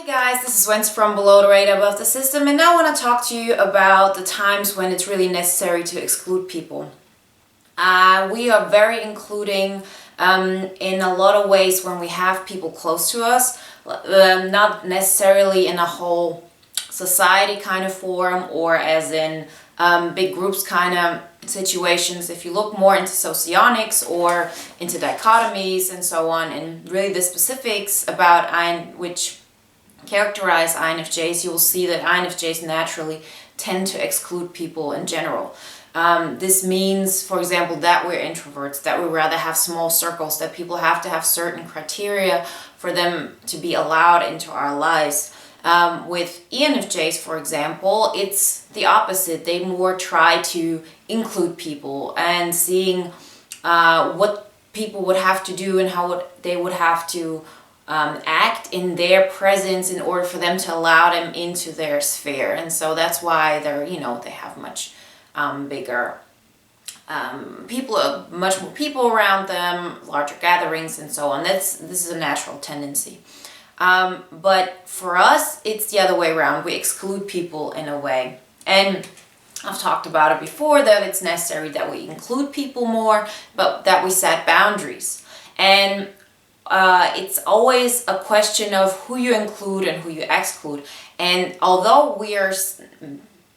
Hi guys, this is Wenzes from Below the Radar Above the System, and now I want to talk to you about the times when it's really necessary to exclude people. We are very including in a lot of ways when we have people close to us, not necessarily in a whole society kind of form or as in big groups kind of situations. If you look more into socionics or into dichotomies and so on, and really the specifics about which characterize INFJs, you will see that INFJs naturally tend to exclude people in general. This means, for example, that we're introverts, that we rather have small circles, that people have to have certain criteria for them to be allowed into our lives. With ENFJs, for example, it's the opposite. They more try to include people and seeing what people would have to do and how they would have to act in their presence in order for them to allow them into their sphere. And so that's why they're, they have much bigger much more people around them, larger gatherings and so on. This is a natural tendency. But for us, it's the other way around. We exclude people in a way. And I've talked about it before, that it's necessary that we include people more, but that we set boundaries. And it's always a question of who you include and who you exclude. And although we are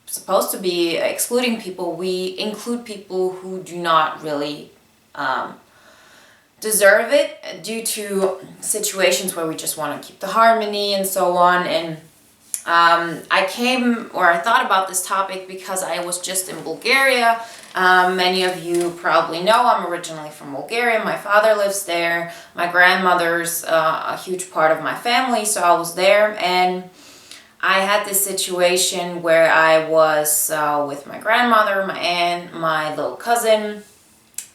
supposed to be excluding people, we include people who do not really deserve it due to situations where we just want to keep the harmony and so on. And I thought about this topic because I was just in Bulgaria. Many of you probably know I'm originally from Bulgaria. My father lives there. My grandmother's a huge part of my family, so I was there. And I had this situation where I was with my grandmother, my aunt, my little cousin,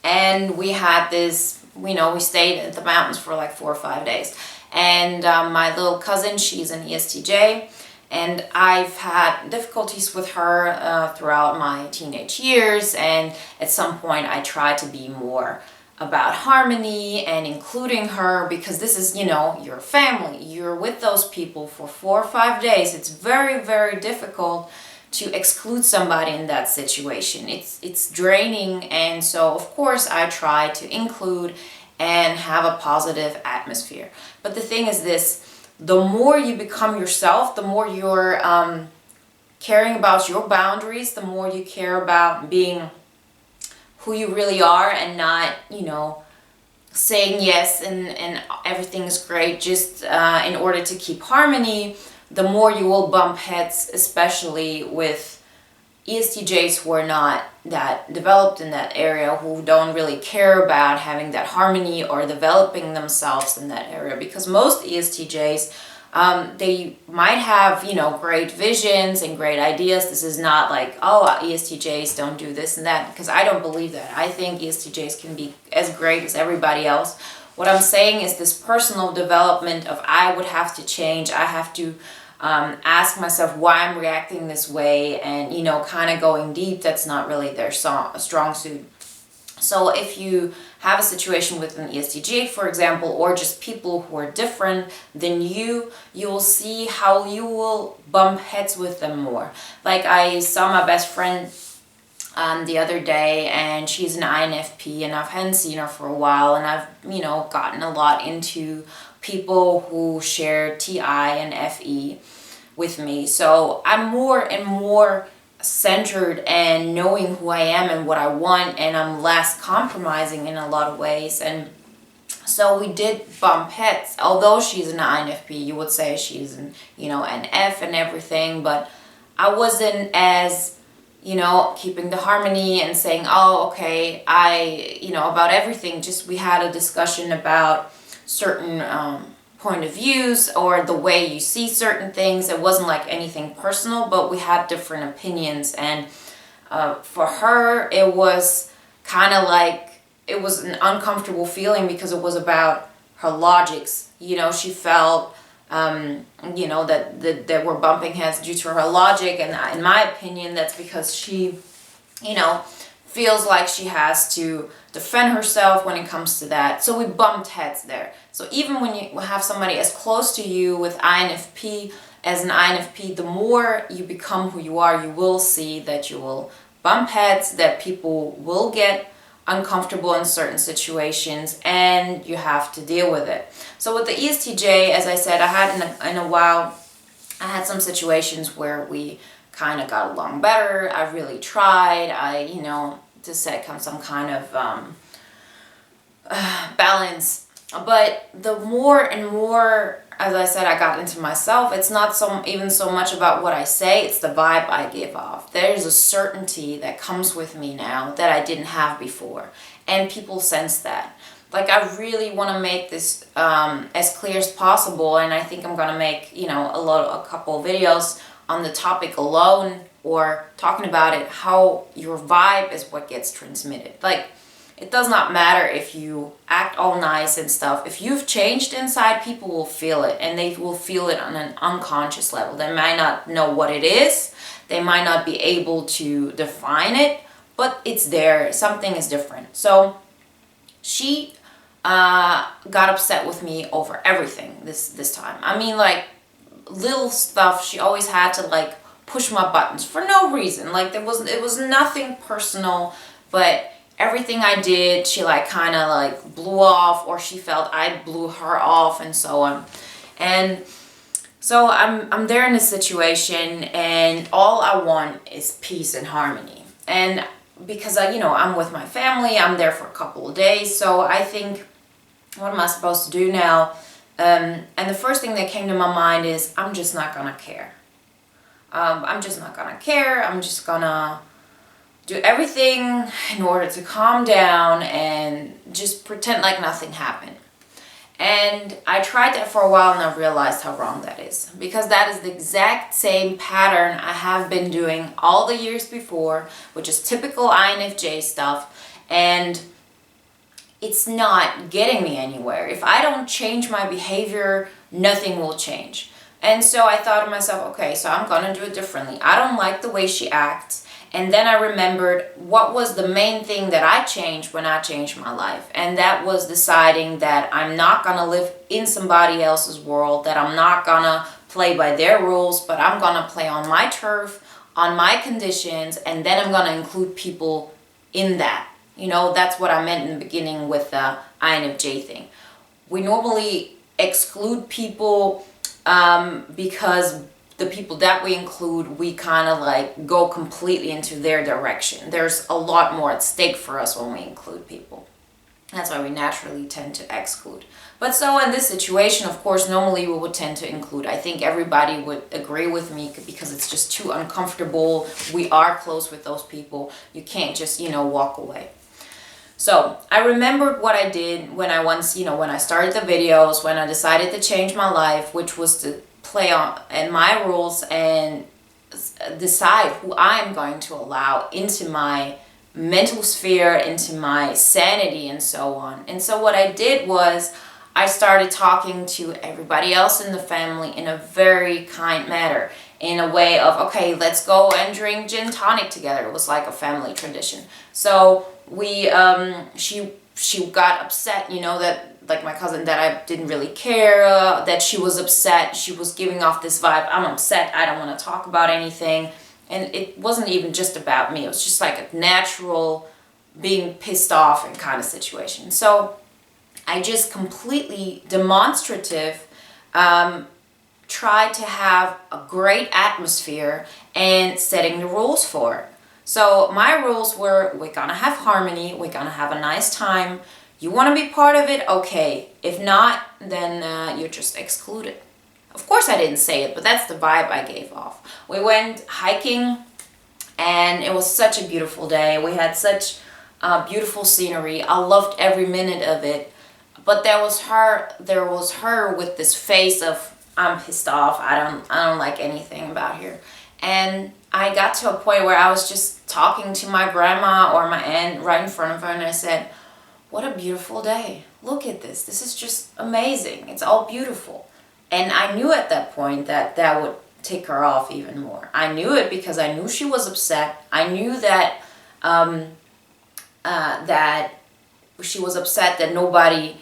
and we had this, we stayed at the mountains for like 4 or 5 days. And my little cousin, she's an ESTJ, and I've had difficulties with her throughout my teenage years, and at some point I tried to be more about harmony and including her, because this is, your family. You're with those people for 4 or 5 days. It's very, very difficult to exclude somebody in that situation. It's draining, and so of course I try to include and have a positive atmosphere. But the thing is this, the more you become yourself, the more you're caring about your boundaries, the more you care about being who you really are and not, saying yes and everything is great just in order to keep harmony, the more you will bump heads, especially with ESTJs who are not that developed in that area, who don't really care about having that harmony or developing themselves in that area. Because most ESTJs, they might have, great visions and great ideas. This is not like, oh, ESTJs don't do this and that, because I don't believe that. I think ESTJs can be as great as everybody else. What I'm saying is this personal development of I would have to change, I have to ask myself why I'm reacting this way, and kind of going deep. That's not really their strong suit. So if you have a situation with an ESTJ, for example, or just people who are different than you'll see how you will bump heads with them more. Like I saw my best friend the other day, and she's an INFP, and I hadn't seen her for a while, and I've gotten a lot into people who share TI and FE with me. So I'm more and more centered and knowing who I am and what I want, and I'm less compromising in a lot of ways. And so we did bump heads. Although she's an INFP, you would say she's an F and everything, but I wasn't as keeping the harmony and saying, oh, okay, about everything. Just we had a discussion about certain point of views or the way you see certain things. It wasn't like anything personal, but we had different opinions. And for her, it was kind of like, it was an uncomfortable feeling because it was about her logics. She felt that we're bumping heads due to her logic, and in my opinion, that's because she, feels like she has to defend herself when it comes to that. So we bumped heads there. So even when you have somebody as close to you with INFP, as an INFP, the more you become who you are, you will see that you will bump heads, that people will get uncomfortable in certain situations, and you have to deal with it. So with the ESTJ, as I said, I had in a while, I had some situations where we kind of got along better. I really tried. To set some kind of balance. But the more and more, as I said, I got into myself, it's not even so much about what I say, it's the vibe I give off. There's a certainty that comes with me now that I didn't have before. And people sense that. Like, I really want to make this as clear as possible, and I think I'm going to make, a couple of videos on the topic alone, or talking about it, how your vibe is what gets transmitted. Like, it does not matter if you act all nice and stuff. If you've changed inside, people will feel it, and they will feel it on an unconscious level. They might not know what it is. They might not be able to define it, but it's there. Something is different. So she got upset with me over everything this time. I mean, like, little stuff. She always had to, like, push my buttons for no reason. Like, it was nothing personal, but everything I did, she kind of blew off, or she felt I blew her off, and so on. And so I'm there in this situation, and all I want is peace and harmony. And because I'm with my family, I'm there for a couple of days, so I think, what am I supposed to do now? And the first thing that came to my mind is, I'm just not gonna care. I'm just not gonna care. I'm just gonna do everything in order to calm down and just pretend like nothing happened. And I tried that for a while, and I realized how wrong that is. Because that is the exact same pattern I have been doing all the years before, which is typical INFJ stuff. And it's not getting me anywhere. If I don't change my behavior, nothing will change. And so I thought to myself, okay, so I'm gonna do it differently. I don't like the way she acts. And then I remembered what was the main thing that I changed when I changed my life. And that was deciding that I'm not gonna live in somebody else's world, that I'm not gonna play by their rules, but I'm gonna play on my turf, on my conditions, and then I'm gonna include people in that. That's what I meant in the beginning with the INFJ thing. We normally exclude people because the people that we include, we kind of go completely into their direction. There's a lot more at stake for us when we include people. That's why we naturally tend to exclude. But so in this situation, of course, normally we would tend to include. I think everybody would agree with me, because it's just too uncomfortable. We are close with those people. You can't just, walk away. So I remembered what I did when I started the videos, when I decided to change my life, which was to play on and my rules and decide who I'm going to allow into my mental sphere, into my sanity, and so on. And so what I did was I started talking to everybody else in the family in a very kind manner, in a way of, okay, let's go and drink gin tonic together. It was like a family tradition. So we, she got upset, that, like my cousin, that I didn't really care, that she was upset. She was giving off this vibe, I'm upset, I don't want to talk about anything. And it wasn't even just about me. It was just like a natural being pissed off and kind of situation. So I just completely demonstrative tried to have a great atmosphere and setting the rules for it. So my rules were, we're gonna have harmony, we're gonna have a nice time. You want to be part of it? Okay. If not, then you're just excluded. Of course I didn't say it, but that's the vibe I gave off. We went hiking, and it was such a beautiful day. We had such beautiful scenery. I loved every minute of it. But there was her with this face of, I'm pissed off. I don't like anything about here. And I got to a point where I was just talking to my grandma or my aunt right in front of her, and I said, what a beautiful day. Look at this. This is just amazing. It's all beautiful. And I knew at that point that would tick her off even more. I knew it because I knew she was upset. I knew that that she was upset that nobody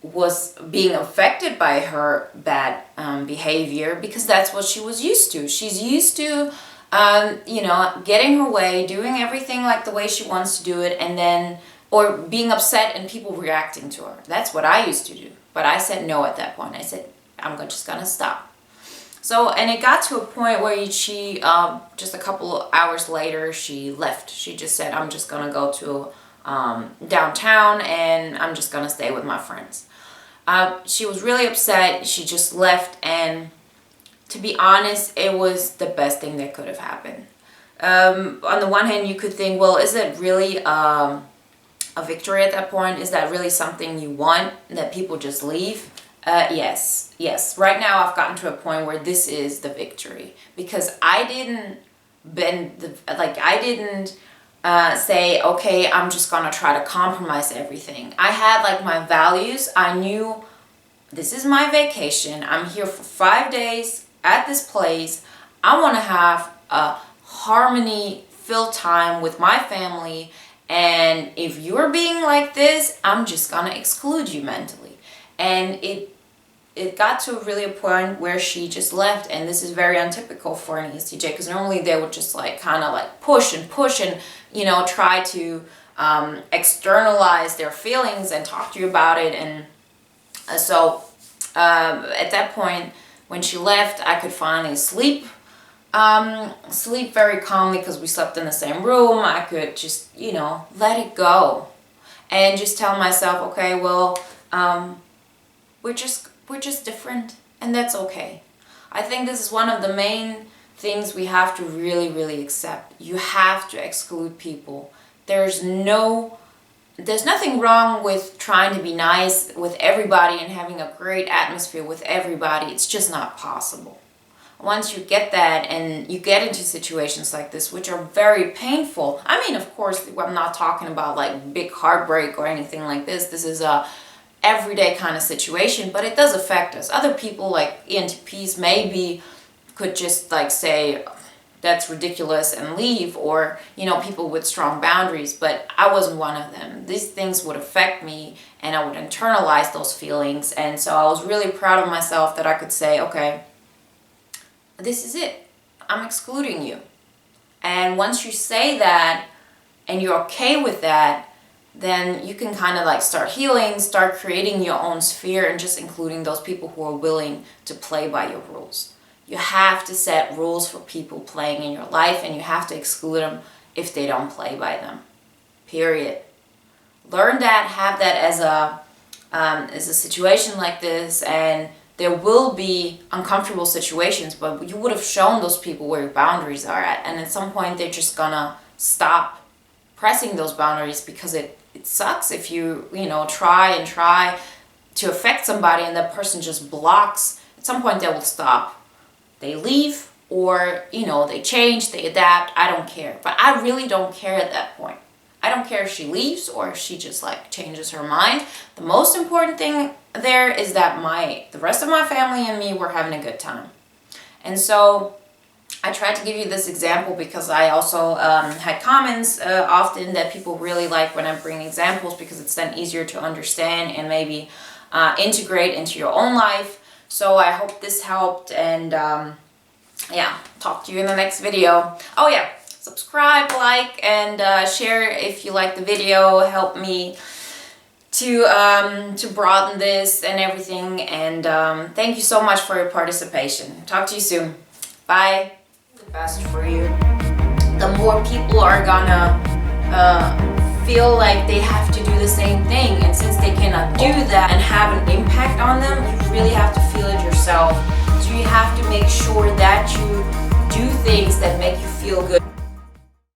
was being affected by her bad behavior, because that's what she was used to. She's used to, getting her way, doing everything like the way she wants to do it, and then, or being upset and people reacting to her. That's what I used to do. But I said no at that point. I said, I'm just gonna stop. So, and it got to a point where she, just a couple of hours later, she left. She just said, I'm just gonna go to downtown and I'm just gonna stay with my friends. She was really upset. She just left, and to be honest, it was the best thing that could have happened. On the one hand, you could think, well, is it really a victory at that point? Is that really something you want, that people just leave? Yes. Right now, I've gotten to a point where this is the victory, because I didn't say, okay, I'm just gonna try to compromise everything. I had like my values. I knew this is my vacation. I'm here for 5 days at this place. I want to have a harmony-filled time with my family. And if you're being like this, I'm just gonna exclude you mentally. And it got to really a point where she just left, and this is very untypical for an ESTJ, because normally they would just like kind of like push and try to externalize their feelings and talk to you about it. And so at that point, when she left, I could finally sleep very calmly, because we slept in the same room. I could just let it go and just tell myself, okay, well, we're just different, and that's okay. I think this is one of the main things we have to really, really accept. You have to exclude people. There's nothing wrong with trying to be nice with everybody and having a great atmosphere with everybody. It's just not possible. Once you get that and you get into situations like this, which are very painful. I mean, of course, I'm not talking about like big heartbreak or anything like this. This is a everyday kind of situation, but it does affect us. Other people like ENTPs maybe could just like say that's ridiculous and leave, or people with strong boundaries, but I wasn't one of them. These things would affect me, and I would internalize those feelings. And so I was really proud of myself that I could say, okay, this is it. I'm excluding you. And once you say that and you're okay with that, then you can kind of like start healing, start creating your own sphere, and just including those people who are willing to play by your rules. You have to set rules for people playing in your life, and you have to exclude them if they don't play by them. Period. Learn that, have that as a situation like this, and there will be uncomfortable situations, but you would have shown those people where your boundaries are at, and at some point they're just gonna stop pressing those boundaries, because it sucks if you try to affect somebody and that person just blocks. At some point they will stop. They leave, or they change, they adapt. I don't care. But I really don't care at that point. I don't care if she leaves or if she just like changes her mind. The most important thing there is that the rest of my family and me were having a good time. And so I tried to give you this example because I also had comments often that people really like when I bring examples, because it's then easier to understand and maybe integrate into your own life. So I hope this helped, and talk to you in the next video. Oh yeah, subscribe, like, and share if you like the video. Help me to broaden this and everything. And thank you so much for your participation. Talk to you soon. Bye. The best for you. The more people are gonna feel like they have to do the same thing, and since they cannot do that and have an impact on them, you really have to feel it yourself. So you have to make sure that you do things that make you feel good.